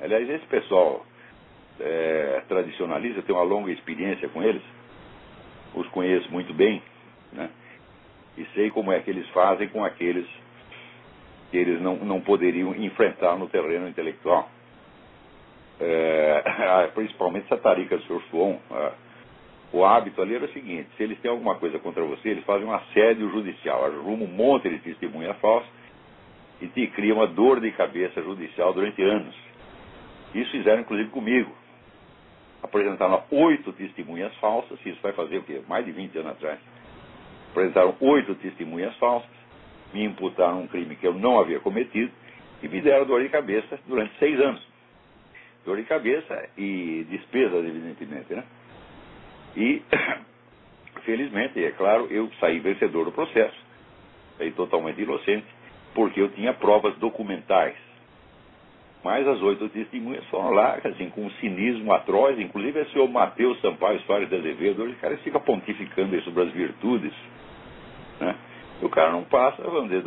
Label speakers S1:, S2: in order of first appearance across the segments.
S1: Aliás, esse pessoal tradicionalista, eu tenho uma longa experiência com eles, os conheço muito bem, né? E sei como é que eles fazem com aqueles que eles não poderiam enfrentar no terreno intelectual. Principalmente essa tarica do Sr. Suon. O hábito ali era o seguinte: se eles têm alguma coisa contra você, eles fazem um assédio judicial, arrumam um monte de testemunha falsa e te criam uma dor de cabeça judicial durante anos. Isso fizeram inclusive comigo. Apresentaram 8 testemunhas falsas, isso vai fazer o quê? Mais de 20 anos atrás. Apresentaram 8 testemunhas falsas, me imputaram um crime que eu não havia cometido e me deram dor de cabeça durante 6 anos. Dor de cabeça e despesas, evidentemente, né? E, felizmente, é claro, eu saí vencedor do processo, saí totalmente inocente, porque eu tinha provas documentais. Mas as 8 testemunhas foram lá, assim, com um cinismo atroz, inclusive esse senhor Mateus Sampaio Soares de Azevedo, o cara fica pontificando aí sobre as virtudes, né? E o cara não passa, vamos dizer,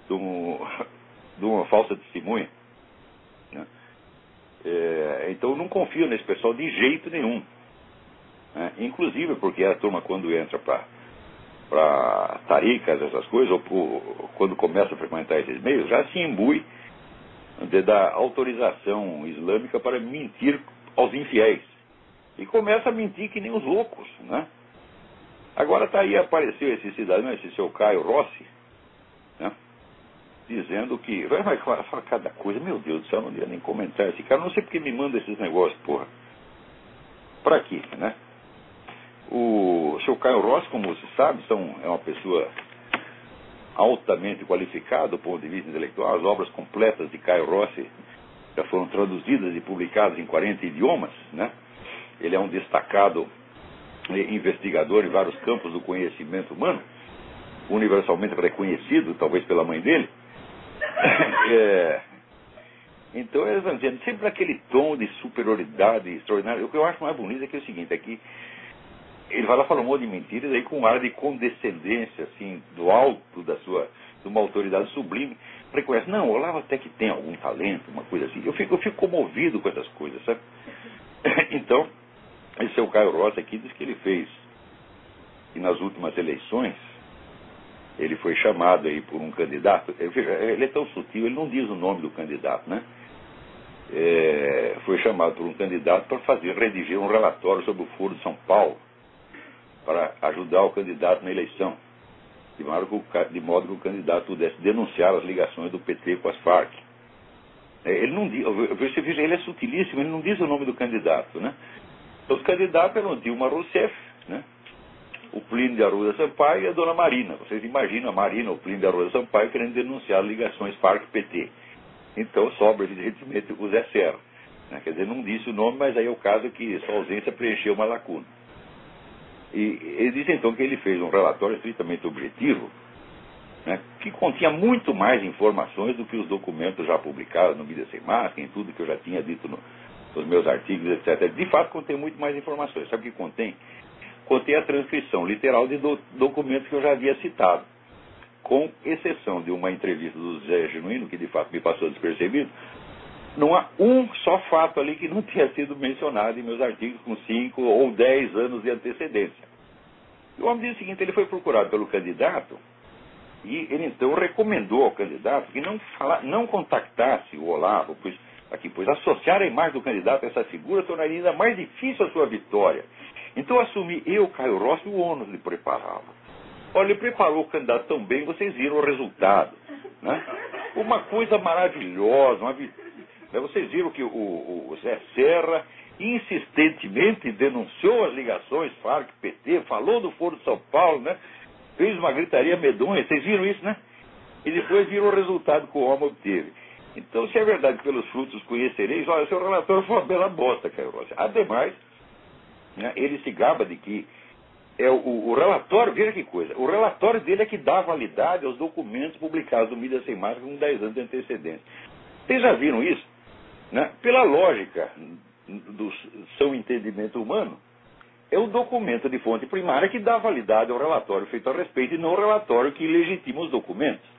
S1: de uma falsa testemunha, né? Então eu não confio nesse pessoal de jeito nenhum, né? Inclusive porque a turma, quando entra para taricas, essas coisas, ou quando começa a frequentar esses meios, já se imbui da autorização islâmica para mentir aos infiéis. E começa a mentir que nem os loucos, né? Agora está aí, apareceu esse cidadão, esse seu Caio Rossi, né? Dizendo que... Vai fala cada coisa, meu Deus do céu, não ia nem comentar. Esse cara, não sei porque me manda esses negócios, porra. Pra quê, né? O seu Caio Rossi, como você sabe, é uma pessoa altamente qualificada do ponto de vista intelectual. As obras completas de Caio Rossi já foram traduzidas e publicadas em 40 idiomas, né? Ele é um destacado investigador em vários campos do conhecimento humano, universalmente reconhecido, talvez pela mãe dele. Então eles vão dizendo sempre aquele tom de superioridade extraordinário. O que eu acho mais bonito é que é o seguinte: é que ele vai lá falar um monte de mentiras aí com um ar de condescendência, assim, do alto de uma autoridade sublime. Reconhece, não, o Olavo até que tem algum talento, uma coisa assim. Eu fico comovido com essas coisas, sabe? Então, esse é o Caio Rossi aqui, diz que ele fez, e nas últimas eleições, ele foi chamado aí por um candidato. Ele é tão sutil, ele não diz o nome do candidato, né? Foi chamado por um candidato para redigir um relatório sobre o Foro de São Paulo, para ajudar o candidato na eleição, de modo que o candidato pudesse denunciar as ligações do PT com as Farc. Ele não diz, você veja, ele é sutilíssimo, ele não diz o nome do candidato, né? Então, os candidatos eram Dilma Rousseff, né? O Plínio de Arruda Sampaio e a dona Marina. Vocês imaginam a Marina, o Plínio de Arruda Sampaio, querendo denunciar ligações Farc-PT. Então sobra, evidentemente, o Zé Serra, né? Quer dizer, não disse o nome, mas aí é o caso que sua ausência preencheu uma lacuna. E ele disse então que ele fez um relatório estritamente objetivo, né, que continha muito mais informações do que os documentos já publicados no Mídia Sem Máscara, em tudo que eu já tinha dito nos meus artigos, etc. De fato, contém muito mais informações. Sabe o que contém? Contém a transcrição literal de documentos que eu já havia citado, com exceção de uma entrevista do Zé Genuíno, que de fato me passou despercebido. Não há um só fato ali que não tenha sido mencionado em meus artigos com 5 ou 10 anos de antecedência. E o homem diz o seguinte: ele foi procurado pelo candidato e ele então recomendou ao candidato que não contactasse o Olavo, pois associar a imagem do candidato a essa figura tornaria ainda mais difícil a sua vitória. Então assumi eu, Caio Rossi, o ônus de prepará-lo. Olha, ele preparou o candidato tão bem, vocês viram o resultado, né? Uma coisa maravilhosa, vocês viram que o Zé Serra insistentemente denunciou as ligações Farc-PT, falou do Foro de São Paulo, né? Fez uma gritaria medonha, vocês viram isso, né? E depois viram o resultado que o homem obteve. Então, se é verdade que pelos frutos conhecereis, olha, seu relatório foi uma bela bosta, Caio Rossi. Ademais, né, ele se gaba de que o relatório, veja que coisa, o relatório dele é que dá validade aos documentos publicados no Mídia Sem Máscara com 10 anos de antecedência. Vocês já viram isso? Né? Pela lógica do seu entendimento humano, é o documento de fonte primária que dá validade ao relatório feito a respeito e não o relatório que legitima os documentos,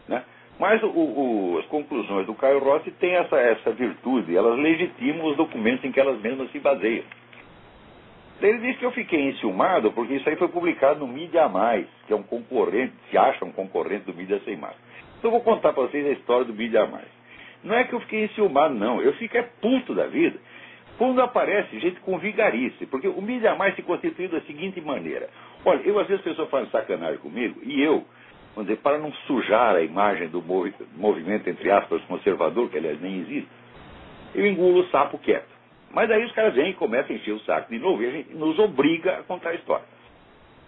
S1: né? Mas as conclusões do Caio Rossi têm essa virtude, elas legitimam os documentos em que elas mesmas se baseiam. Ele diz que eu fiquei enciumado porque isso aí foi publicado no Mídia Mais, que é um concorrente, se acha um concorrente do Mídia Sem Máscara. Então eu vou contar para vocês a história do Mídia Mais. Não é que eu fiquei enciumado, não. Eu fico puto da vida quando aparece gente com vigarice. Porque o Mídia Mais se constituiu da seguinte maneira. Olha, às vezes as pessoas fazem sacanagem comigo, e eu, vamos dizer, para não sujar a imagem do movimento, entre aspas, conservador, que aliás nem existe, eu engulo o sapo quieto. Mas daí os caras vêm e começam a encher o saco de novo e a gente nos obriga a contar a história.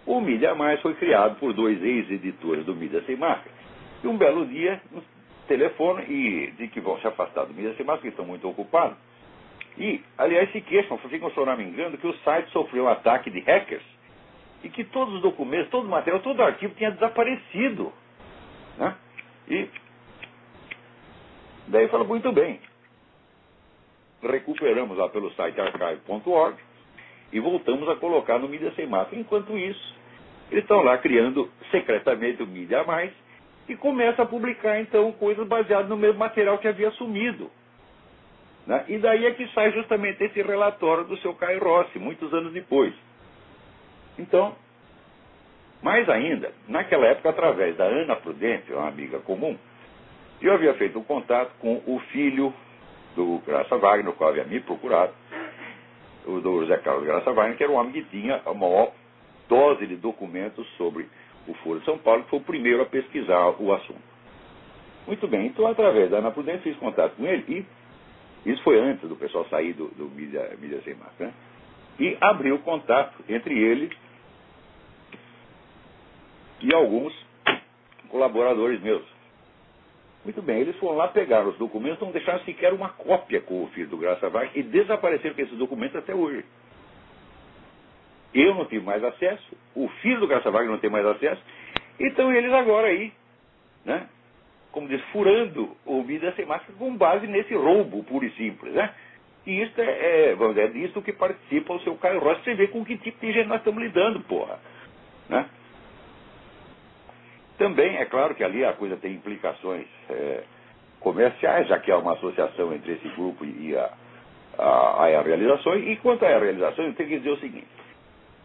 S1: O Mídia Mais foi criado por 2 ex-editores do Mídia Sem Máscara. E um belo dia, nos telefonam e dizem que vão se afastar do Mídia Sem Máscara, que estão muito ocupados. E, aliás, se queixam, ficam choramingando que o site sofreu um ataque de hackers e que todos os documentos, todo o material, todo o arquivo tinha desaparecido. Né? E daí fala, muito bem. Recuperamos lá pelo site archive.org e voltamos a colocar no Mídia Sem Máscara. Enquanto isso, eles estão lá criando secretamente o Mídia Mais e começam a publicar, então, coisas baseadas no mesmo material que havia sumido. Né? E daí é que sai justamente esse relatório do seu Caio Rossi, muitos anos depois. Então, mais ainda, naquela época, através da Ana Prudente, uma amiga comum, eu havia feito um contato com o filho do Graça Wagner, o qual havia me procurado, o do José Carlos Graça Wagner, que era um homem que tinha a maior dose de documentos sobre o Foro de São Paulo, que foi o primeiro a pesquisar o assunto. Muito bem, então através da Ana Prudente fiz contato com ele, e isso foi antes do pessoal sair do Mídia Sem Máscara, né? E abriu contato entre ele e alguns colaboradores meus. Muito bem, eles foram lá, pegaram os documentos, não deixaram sequer uma cópia com o filho do Graça Wagner e desapareceram com esses documentos até hoje. Eu não tive mais acesso, o filho do Graça Wagner não tem mais acesso, então eles agora aí, né, como diz, furando o Mídia Sem Máscara com base nesse roubo puro e simples, né? E isso vamos dizer, é disso que participa o seu Caio Rossi. Você vê com que tipo de gente nós estamos lidando, porra, né? Também é claro que ali a coisa tem implicações comerciais, já que há uma associação entre esse grupo e a realizações. E quanto à realização, eu tenho que dizer o seguinte: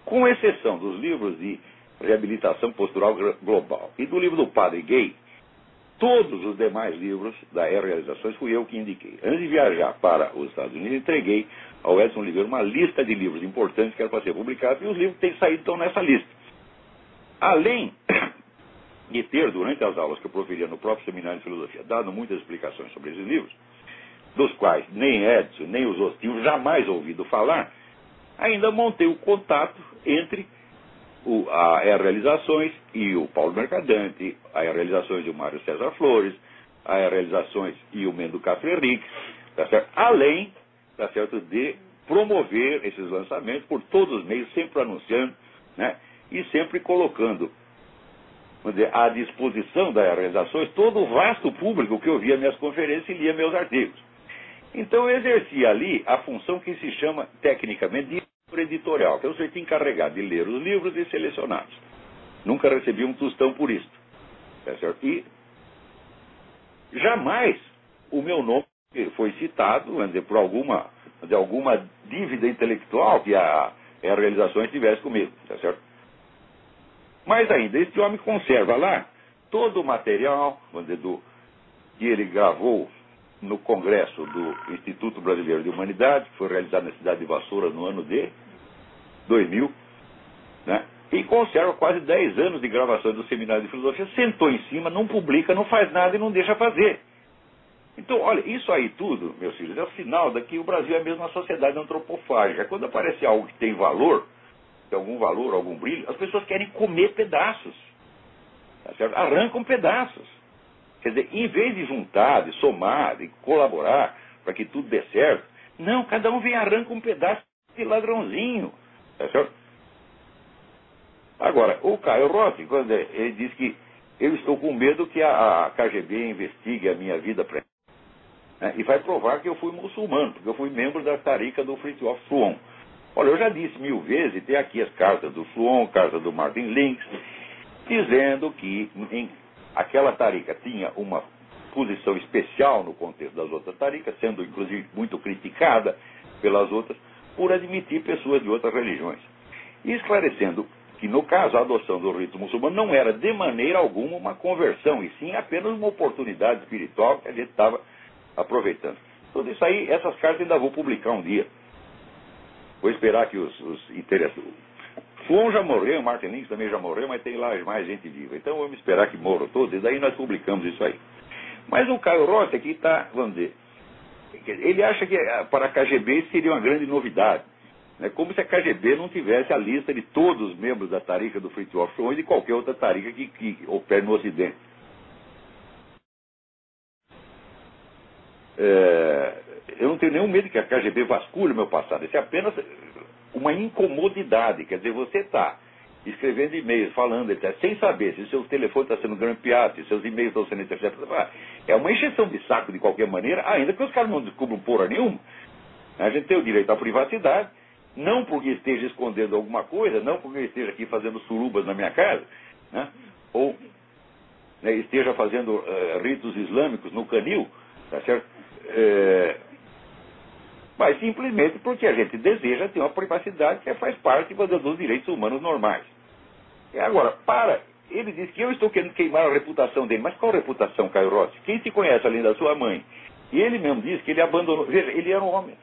S1: com exceção dos livros de reabilitação postural global e do livro do Padre Gay, todos os demais livros da realizações fui eu que indiquei. Antes de viajar para os Estados Unidos, entreguei ao Edson Oliveira uma lista de livros importantes que eram para ser publicados, e os livros têm saído então nessa lista. Além de ter, durante as aulas que eu proferia no próprio Seminário de Filosofia, dado muitas explicações sobre esses livros, dos quais nem Edson, nem os outros jamais ouvido falar, ainda montei o contato entre a Realizações e o Paulo Mercadante, a Realizações e o Mário César Flores, a Realizações e o Mendo Castro Henrique, tá certo? Além, tá certo, de promover esses lançamentos por todos os meios, sempre anunciando, né, e sempre colocando, vamos dizer, à disposição das Realizações todo o vasto público que ouvia minhas conferências e lia meus artigos. Então eu exercia ali a função que se chama, tecnicamente, de editorial, que é o sujeito encarregado de ler os livros e selecioná-los. Nunca recebi um tostão por isso. Tá certo? E jamais o meu nome foi citado, vamos dizer, por alguma dívida intelectual que a Realizações tivesse comigo. Tá certo? Mas ainda, este homem conserva lá todo o material, vamos dizer, que ele gravou no Congresso do Instituto Brasileiro de Humanidade, que foi realizado na cidade de Vassoura no ano de 2000, né? E conserva quase 10 anos de gravações do Seminário de Filosofia, sentou em cima, não publica, não faz nada e não deixa fazer. Então, olha, isso aí tudo, meus filhos, é o sinal de que o Brasil é mesmo uma sociedade antropofágica. Quando aparece algo que tem valor, tem algum valor, algum brilho, as pessoas querem comer pedaços, tá certo? Arrancam pedaços. Quer dizer, em vez de juntar, de somar, de colaborar para que tudo dê certo, não, cada um vem e arranca um pedaço de ladrãozinho. Tá certo? Agora, o Caio Rossi, quando ele diz que eu estou com medo que a KGB investigue a minha vida, né, e vai provar que eu fui muçulmano, porque eu fui membro da tarica do Fritjof Fluon. Olha, eu já disse 1000 vezes, e tem aqui as cartas do Fluon, cartas do Martin Links, dizendo que aquela tarica tinha uma posição especial no contexto das outras taricas, sendo inclusive muito criticada pelas outras, por admitir pessoas de outras religiões. E esclarecendo que, no caso, a adoção do rito muçulmano não era de maneira alguma uma conversão, e sim apenas uma oportunidade espiritual que a gente estava aproveitando. Tudo isso aí, essas cartas ainda vou publicar um dia. Vou esperar que os interessados... Fuon já morreu, Martin Lins também já morreu, mas tem lá mais gente viva. Então vamos esperar que morram todos, e daí nós publicamos isso aí. Mas o Caio Rossi aqui está, vamos dizer, ele acha que para a KGB seria uma grande novidade. Né? Como se a KGB não tivesse a lista de todos os membros da tarica do Fritjof Schuon e de qualquer outra tarica que opere no Ocidente. Eu não tenho nenhum medo que a KGB vasculhe o meu passado. Isso é apenas uma incomodidade. Quer dizer, você está escrevendo e-mails, falando, etc., sem saber se o seu telefone está sendo grampeado, se seus e-mails estão sendo interceptados. É uma encheção de saco de qualquer maneira, ainda que os caras não descubram porra nenhuma. A gente tem o direito à privacidade, não porque esteja escondendo alguma coisa, não porque esteja aqui fazendo surubas na minha casa, né? Ou esteja fazendo ritos islâmicos no canil, tá certo? Mas simplesmente porque a gente deseja ter uma privacidade que faz parte dos direitos humanos normais. E agora, ele diz que eu estou querendo queimar a reputação dele. Mas qual reputação, Caio Rossi? Quem te conhece além da sua mãe? E ele mesmo diz que ele abandonou... Veja, ele era um homem...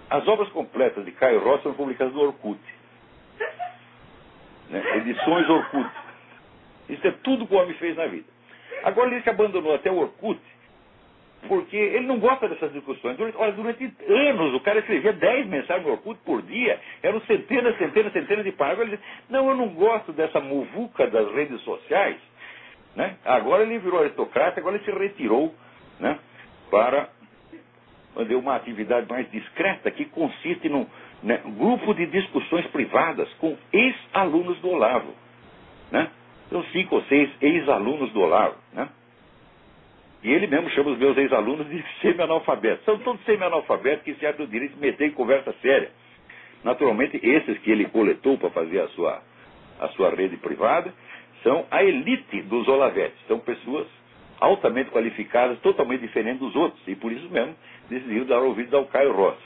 S1: As obras completas de Caio Rossi foram publicadas no Orkut. Né? Edições Orkut. Isso é tudo que o homem fez na vida. Agora ele diz que abandonou até o Orkut, porque ele não gosta dessas discussões. Durante anos, o cara escrevia 10 mensagens no Orkut por dia, eram centenas de páginas. Ele disse, não, eu não gosto dessa muvuca das redes sociais. Né? Agora ele virou aristocrata, agora ele se retirou, né, para fazer uma atividade mais discreta, que consiste num grupo de discussões privadas com ex-alunos do Olavo. Né? São 5 ou 6 ex-alunos do Olavo. Né? E ele mesmo chama os meus ex-alunos de semi-analfabetos. São todos semi-analfabetos que se acham o direito de meter em conversa séria. Naturalmente, esses que ele coletou para fazer a sua rede privada são a elite dos olavetes. São pessoas altamente qualificadas, totalmente diferentes dos outros. E por isso mesmo decidiram dar ouvidos ao Caio Rossi.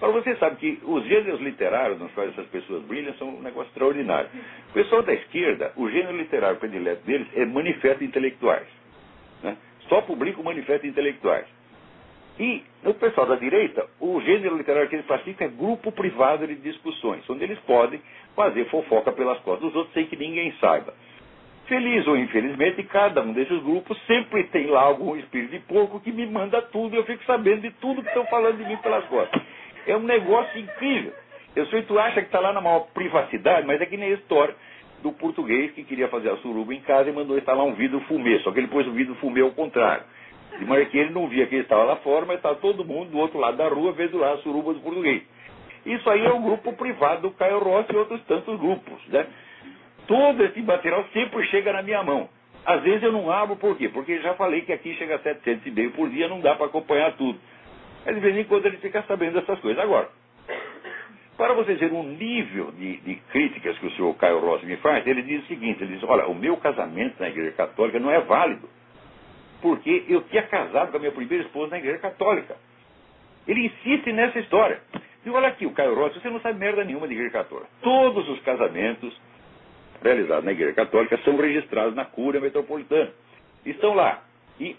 S1: Agora, você sabe que os gêneros literários nos quais essas pessoas brilham são um negócio extraordinário. O pessoal da esquerda, o gênero literário predileto deles é manifesto intelectuais. Né? Só publicam manifestos intelectuais. E no pessoal da direita, o gênero literário que eles praticam é grupo privado de discussões, onde eles podem fazer fofoca pelas costas dos outros sem que ninguém saiba. Feliz ou infelizmente, cada um desses grupos sempre tem lá algum espírito de porco que me manda tudo e eu fico sabendo de tudo que estão falando de mim pelas costas. É um negócio incrível. Eu sei que tu acha que está lá na maior privacidade, mas é que nem a história do português que queria fazer a suruba em casa e mandou instalar um vidro fumê, só que ele pôs o vidro fumê ao contrário. De maneira que ele não via que ele estava lá fora, mas estava todo mundo do outro lado da rua vendo lá a suruba do português. Isso aí é um grupo privado do Caio Rossi e outros tantos grupos. Né? Todo esse material sempre chega na minha mão. Às vezes eu não abro, por quê? Porque já falei que aqui chega a 700 e-mails por dia, não dá para acompanhar tudo. Mas de vez em quando ele fica sabendo dessas coisas. Agora, para vocês verem um nível de críticas que o senhor Caio Rossi me faz, ele diz o seguinte, ele diz, olha, o meu casamento na Igreja Católica não é válido, porque eu tinha casado com a minha primeira esposa na Igreja Católica. Ele insiste nessa história. E olha aqui, o Caio Rossi, você não sabe merda nenhuma de Igreja Católica. Todos os casamentos realizados na Igreja Católica são registrados na Cúria Metropolitana. Estão lá. E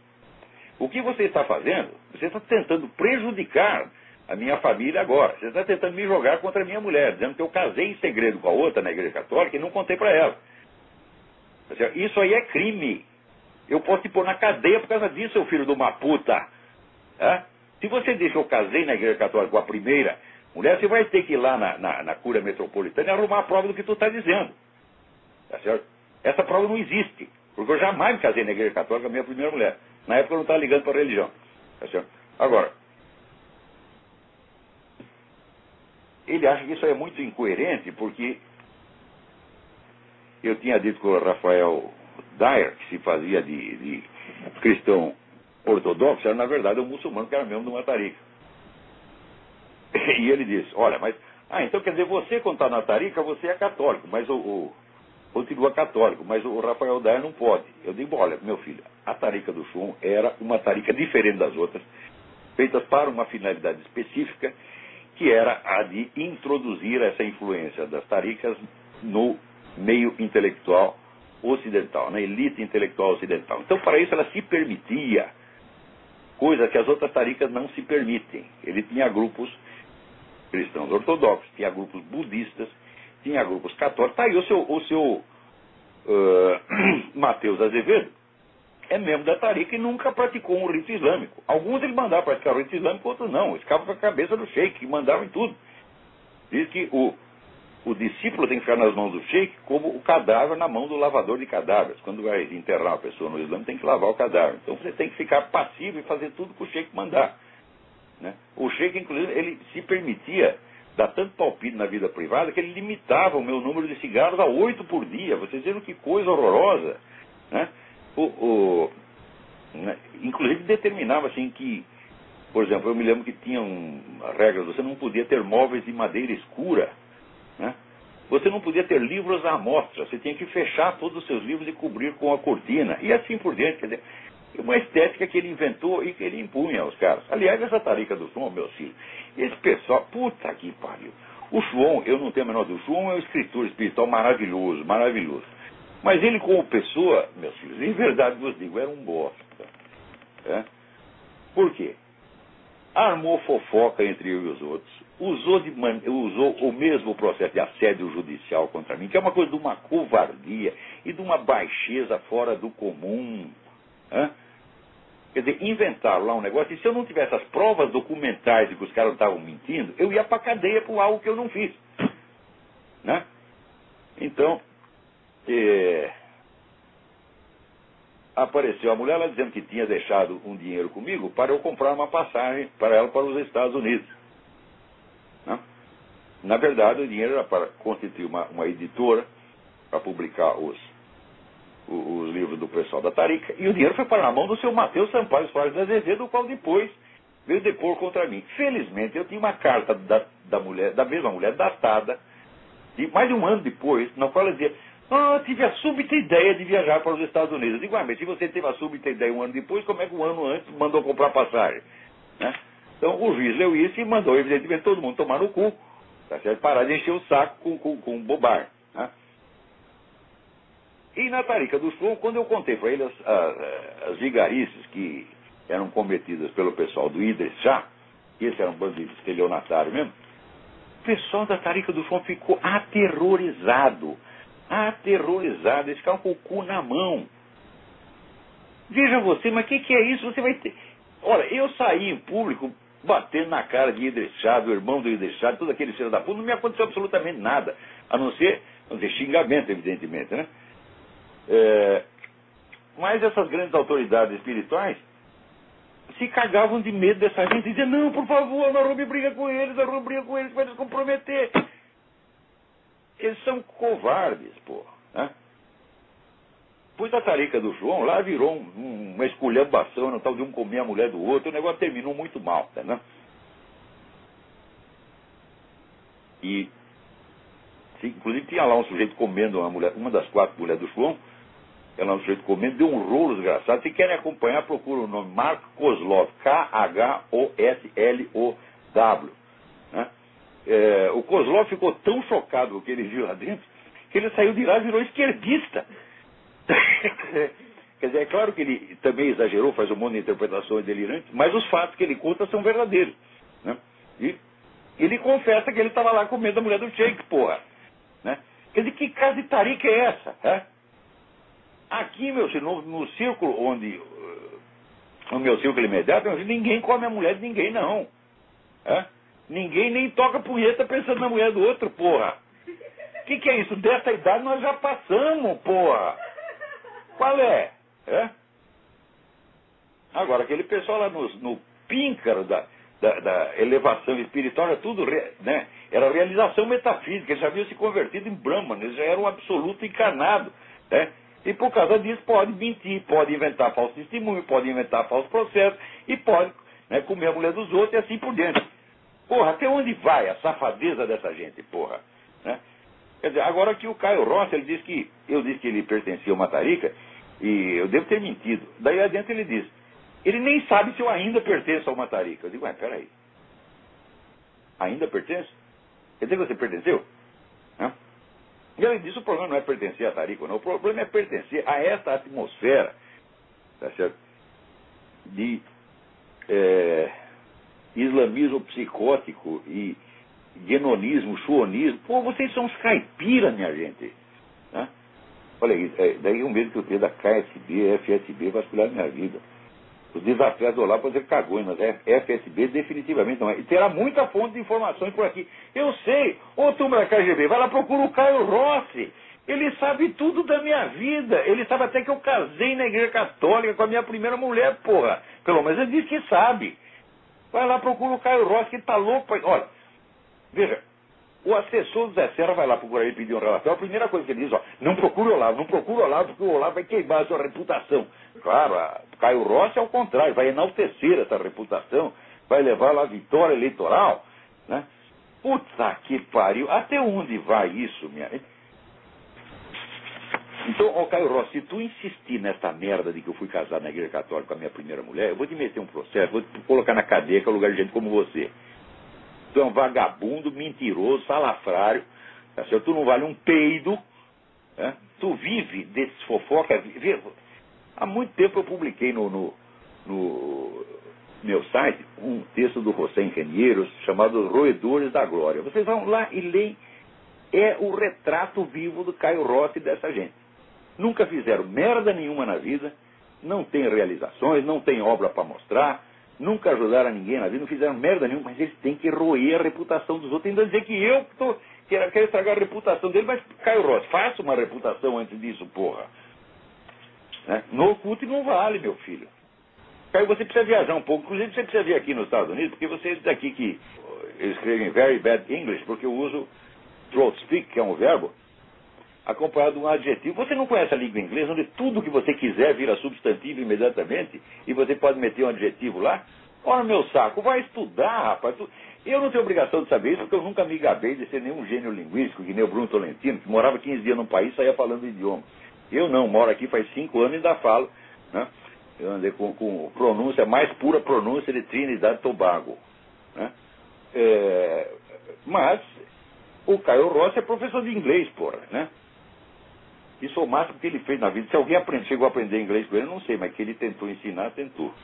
S1: o que você está fazendo? Você está tentando prejudicar a minha família agora. Você está tentando me jogar contra a minha mulher, dizendo que eu casei em segredo com a outra na Igreja Católica e não contei para ela. Isso aí é crime. Eu posso te pôr na cadeia por causa disso, seu filho de uma puta. Se você diz que eu casei na Igreja Católica com a primeira mulher, você vai ter que ir lá na Cúria Metropolitana e arrumar a prova do que tu está dizendo. Tá certo? Essa prova não existe. Porque eu jamais me casei na Igreja Católica com a minha primeira mulher. Na época eu não estava ligando para a religião. Tá certo? Agora, ele acha que isso é muito incoerente, porque eu tinha dito com o Rafael Dyer, que se fazia de cristão ortodoxo, era na verdade um muçulmano que era mesmo de uma tarica. E ele disse, olha, mas... então quer dizer, você quando está na tarica, você é católico, mas continua católico, mas o Rafael Dyer não pode. Eu digo, olha, meu filho, a tarica do Schwon era uma tarica diferente das outras, feitas para uma finalidade específica, que era a de introduzir essa influência das taricas no meio intelectual ocidental, na elite intelectual ocidental. Então, para isso, ela se permitia coisa que as outras taricas não se permitem. Ele tinha grupos cristãos ortodoxos, tinha grupos budistas, tinha grupos católicos. Tá aí o seu Mateus Azevedo é membro da tarica e nunca praticou um rito islâmico. Alguns ele mandava praticar o rito islâmico, outros não. Eles ficavam com a cabeça do sheik, que mandava em tudo. Diz que o discípulo tem que ficar nas mãos do sheik como o cadáver na mão do lavador de cadáveres. Quando vai enterrar uma pessoa no Islã, tem que lavar o cadáver. Então você tem que ficar passivo e fazer tudo que o sheik mandar. Né? O sheik, inclusive, ele se permitia dar tanto palpite na vida privada que ele limitava o meu número de cigarros a 8 por dia. Vocês viram que coisa horrorosa. Né? Né? Inclusive determinava assim que, por exemplo, eu me lembro que tinham regras, você não podia ter móveis de madeira escura. Né? Você não podia ter livros à mostra, você tinha que fechar todos os seus livros e cobrir com a cortina, e assim por diante. Quer dizer, uma estética que ele inventou e que ele impunha aos caras. Aliás, essa tarica do Schwon, meus filhos, esse pessoal, puta que pariu. O Schwon, eu não tenho a menor dúvida, o Schwon é um escritor espiritual maravilhoso, maravilhoso. Mas ele, como pessoa, meus filhos, em verdade vos digo, era um bosta. É? Por quê? Armou fofoca entre eu e os outros, usou o mesmo processo de assédio judicial contra mim, que é uma coisa de uma covardia e de uma baixeza fora do comum. É? Quer dizer, inventaram lá um negócio, e se eu não tivesse as provas documentais de que os caras estavam mentindo, eu ia pra cadeia por algo que eu não fiz. Né? Então, apareceu a mulher lá dizendo que tinha deixado um dinheiro comigo para eu comprar uma passagem para ela para os Estados Unidos. Né? Na verdade, o dinheiro era para constituir uma editora para publicar os livros do pessoal da tarica, e o dinheiro foi para a mão do seu Mateus Sampaio Soares de Azevedo, o qual depois veio depor contra mim. Felizmente, eu tinha uma carta da mesma mulher, datada, de mais de um ano depois, na qual ela dizia: tive a súbita ideia de viajar para os Estados Unidos. Eu digo, mas se você teve a súbita ideia um ano depois, como é que um ano antes mandou comprar passagem? Né? Então o juiz leu isso e mandou, evidentemente, todo mundo tomar no cu, tá certo? Parar de encher o saco com bobagem. Né? E na tarica do Schwon, quando eu contei para ele as vigarices que eram cometidas pelo pessoal do Idris Shah, que esse era um bandido estelionatário mesmo, o pessoal da tarica do Schwon ficou aterrorizado. Eles ficaram com o cu na mão. Veja você, mas o que é isso? Você vai ter... Olha, eu saí em público batendo na cara de Idris Shah, do irmão do Idris Shah, todo aquele filho da puta, não me aconteceu absolutamente nada, a não ser xingamento, evidentemente, né? Mas essas grandes autoridades espirituais se cagavam de medo dessa gente e diziam: não, por favor, não arrume briga com eles, que vai nos comprometer. Eles são covardes, pô. Né? Pois a tarica do Schwon lá virou uma esculhambação, no tal de um comer a mulher do outro, o negócio terminou muito mal, né? E, inclusive, tinha lá um sujeito comendo uma das 4 mulheres do Schwon, ela é um sujeito comendo, deu um rolo desgraçado. Se querem acompanhar, procura o nome Mark Kozlov, K-H-O-S-L-O-W. Né? O Kozlov ficou tão chocado com o que ele viu lá dentro, que ele saiu de lá e virou esquerdista. Quer dizer, é claro que ele também exagerou, faz um monte de interpretações delirantes, mas os fatos que ele conta são verdadeiros. Né? E ele confessa que ele estava lá comendo a mulher do Sheik, porra. Né? Quer dizer, que casa de tarica é essa? Aqui, meu filho, no círculo no meu círculo imediato, ninguém come a mulher de ninguém, não. Ninguém nem toca punheta pensando na mulher do outro, porra. O que é isso? Dessa idade nós já passamos, porra. Qual é? Agora, aquele pessoal lá no píncaro da elevação espiritual, era tudo, né? Era realização metafísica, eles já haviam se convertido em Brahman, eles já eram um absoluto encarnado, né? E por causa disso pode mentir, pode inventar falso testemunho, pode inventar falso processo, e pode, né, comer a mulher dos outros e assim por diante. Porra, até onde vai a safadeza dessa gente, porra? Né? Quer dizer, agora que o Caio Rossi, ele disse que eu disse que ele pertencia ao Matarica, e eu devo ter mentido. Daí adiante ele diz, ele nem sabe se eu ainda pertenço ao Matarica. Eu digo, peraí, ainda pertenço? Quer dizer que você pertenceu? Né? E ele disse, o problema não é pertencer a Tarico, não. O problema é pertencer a esta atmosfera, tá certo? De islamismo psicótico e guenonismo, chuonismo. Pô, vocês são uns caipiras, minha gente. Né? Olha aí, daí o medo que eu tenho da KSB, FSB, vasculhar minha vida. Os desafios do Olavo fazer cagões, mas FSB definitivamente não é. E terá muita fonte de informações por aqui. Eu sei, ô turma da KGB, vai lá procurar o Caio Rossi. Ele sabe tudo da minha vida. Ele sabe até que eu casei na igreja católica com a minha primeira mulher, porra. Pelo menos ele diz que sabe. Vai lá procurar o Caio Rossi, que ele tá louco. Olha, veja, o assessor do Zé Serra vai lá procurar ele pedir um relatório. A primeira coisa que ele diz, não procure o Olavo, porque o Olavo vai queimar a sua reputação. Claro, Caio Rossi é o contrário, vai enaltecer essa reputação, vai levar lá a vitória eleitoral, né? Puta que pariu, até onde vai isso, minha... Então, Caio Rossi, se tu insistir nessa merda de que eu fui casado na igreja católica com a minha primeira mulher, eu vou te meter um processo, vou te colocar na cadeia, que é o lugar de gente como você. Tu é um vagabundo, mentiroso, salafrário, tá certo? Tu não vale um peido, né? Tu vive desses fofocas. Há muito tempo eu publiquei no meu site um texto do José Engenheiros chamado Roedores da Glória. Vocês vão lá e leem, é o retrato vivo do Caio Rossi e dessa gente. Nunca fizeram merda nenhuma na vida, não tem realizações, não tem obra para mostrar, nunca ajudaram a ninguém na vida, não fizeram merda nenhuma, mas eles têm que roer a reputação dos outros. Tentando dizer que eu quero estragar a reputação dele, mas Caio Rossi, faça uma reputação antes disso, porra. Né? No oculto não vale, meu filho. Caio, você precisa viajar um pouco, inclusive você precisa vir aqui nos Estados Unidos, porque você é daqui que escreve em very bad English, porque eu uso throat speak, que é um verbo, acompanhado de um adjetivo. Você não conhece a língua inglesa, onde tudo que você quiser vira substantivo imediatamente, e você pode meter um adjetivo lá? Ora, meu saco, vai estudar, rapaz. Eu não tenho obrigação de saber isso, porque eu nunca me gabei de ser nenhum gênio linguístico, que nem o Bruno Tolentino, que morava 15 dias num país e saía falando o idioma. Eu não, moro aqui faz 5 anos e ainda falo, né? Eu andei com pronúncia, mais pura pronúncia de Trinidad e Tobago, né? Mas o Caio Rossi é professor de inglês, porra, né? Isso é o máximo que ele fez na vida. Se alguém chegou a aprender inglês com ele, eu não sei, mas que ele tentou ensinar, tentou.